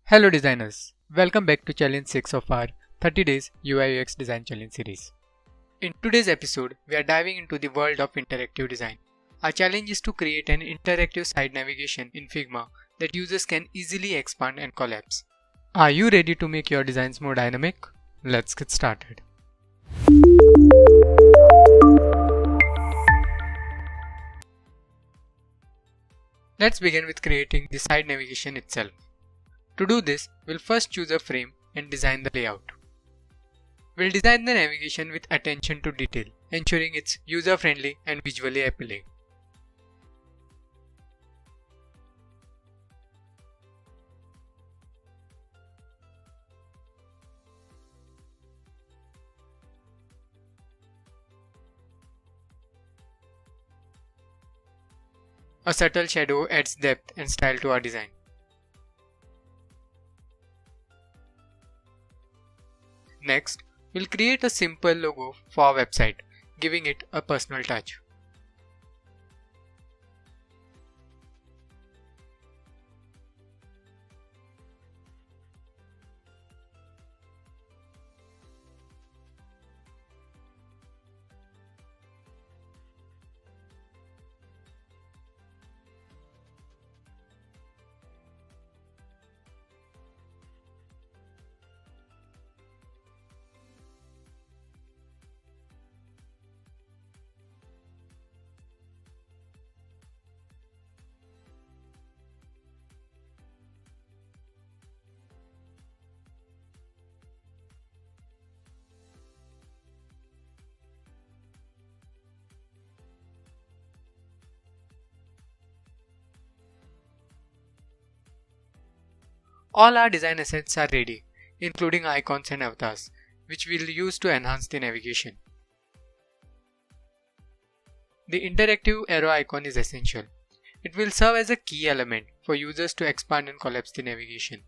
Hello designers, welcome back to challenge 6 of our 30 days UI UX design challenge series. In today's episode, we are diving into the world of interactive design. Our challenge is to create an interactive site navigation in Figma that users can easily expand and collapse. Are you ready to make your designs more dynamic? Let's get started. Let's begin with creating the site navigation itself. To do this, we'll first choose a frame and design the layout. We'll design the navigation with attention to detail, ensuring it's user-friendly and visually appealing. A subtle shadow adds depth and style to our design. Next, we'll create a simple logo for our website, giving it a personal touch. All our design assets are ready, including icons and avatars, which we'll use to enhance the navigation. The interactive arrow icon is essential. It will serve as a key element for users to expand and collapse the navigation.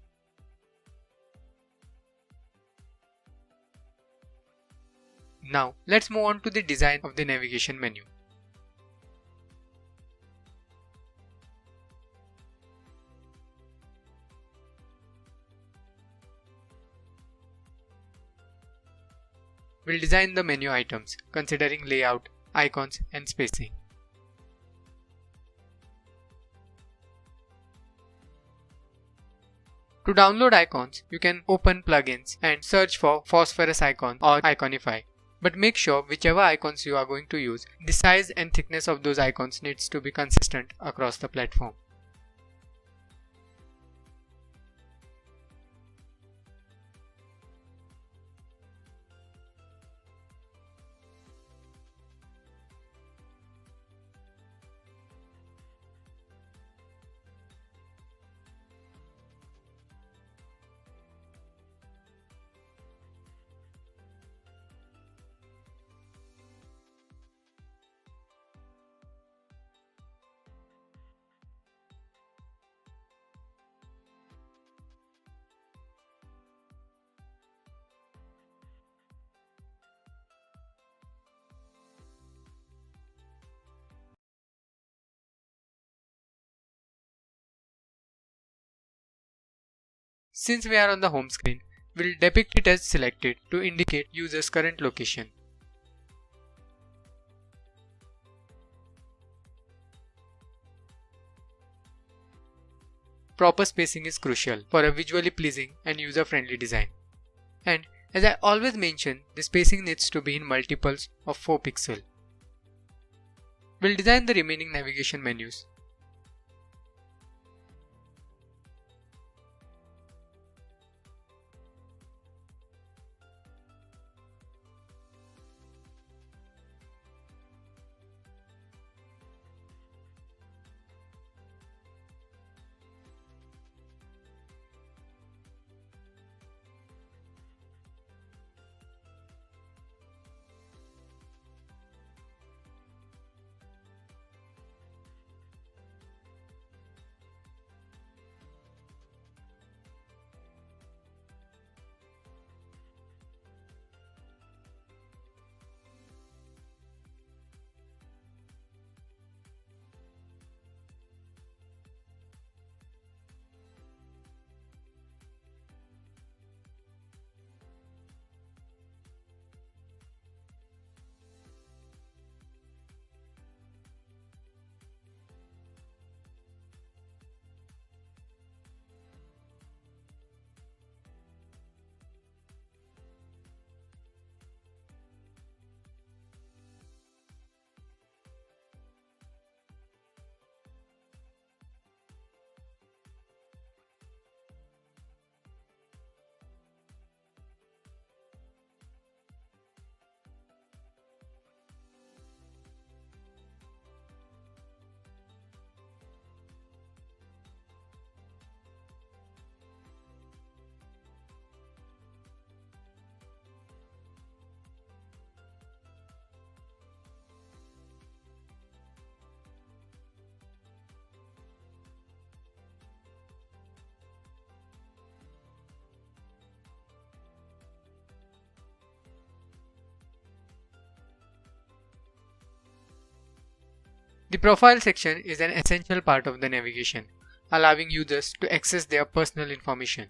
Now, let's move on to the design of the navigation menu. We'll design the menu items, considering layout, icons, and spacing. To download icons, you can open plugins and search for phosphorus icon or iconify. But make sure whichever icons you are going to use, the size and thickness of those icons needs to be consistent across the platform. Since we are on the home screen, we'll depict it as selected to indicate user's current location. Proper spacing is crucial for a visually pleasing and user-friendly design. And as I always mention, the spacing needs to be in multiples of 4 pixels. We'll design the remaining navigation menus. The profile section is an essential part of the navigation, allowing users to access their personal information.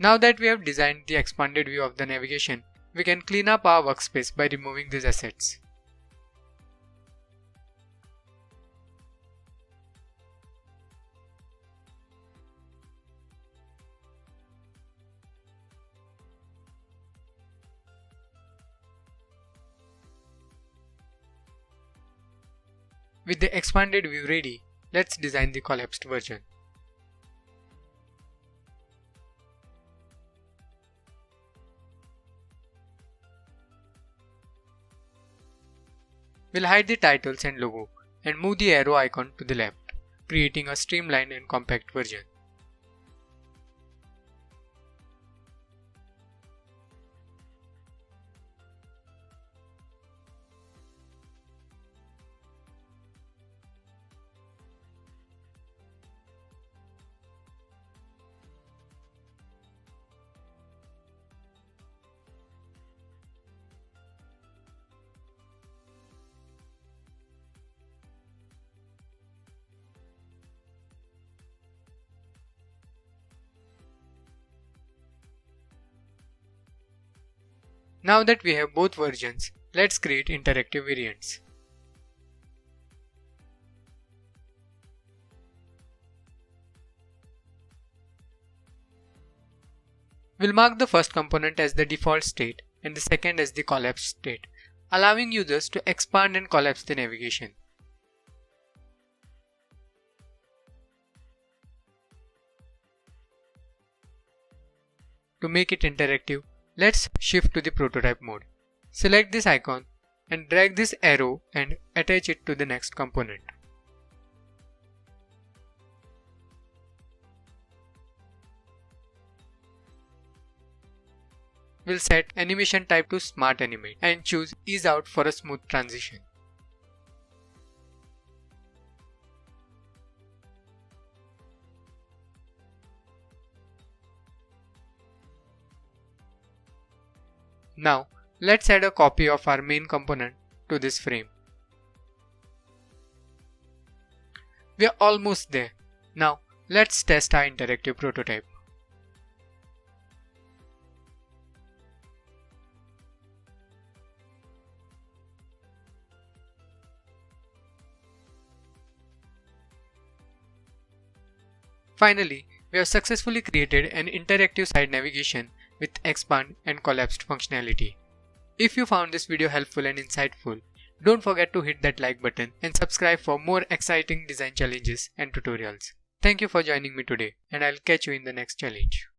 Now that we have designed the expanded view of the navigation, we can clean up our workspace by removing these assets. With the expanded view ready, let's design the collapsed version. We'll hide the titles and logo and move the arrow icon to the left, creating a streamlined and compact version. Now that we have both versions, let's create interactive variants. We'll mark the first component as the default state and the second as the collapsed state, allowing users to expand and collapse the navigation. To make it interactive, let's shift to the prototype mode. Select this icon and drag this arrow and attach it to the next component. We'll set animation type to Smart Animate and choose Ease Out for a smooth transition. Now, let's add a copy of our main component to this frame. We are almost there. Now, let's test our interactive prototype. Finally, we have successfully created an interactive side navigation with expand and collapsed functionality. If you found this video helpful and insightful, don't forget to hit that like button and subscribe for more exciting design challenges and tutorials. Thank you for joining me today, and I'll catch you in the next challenge.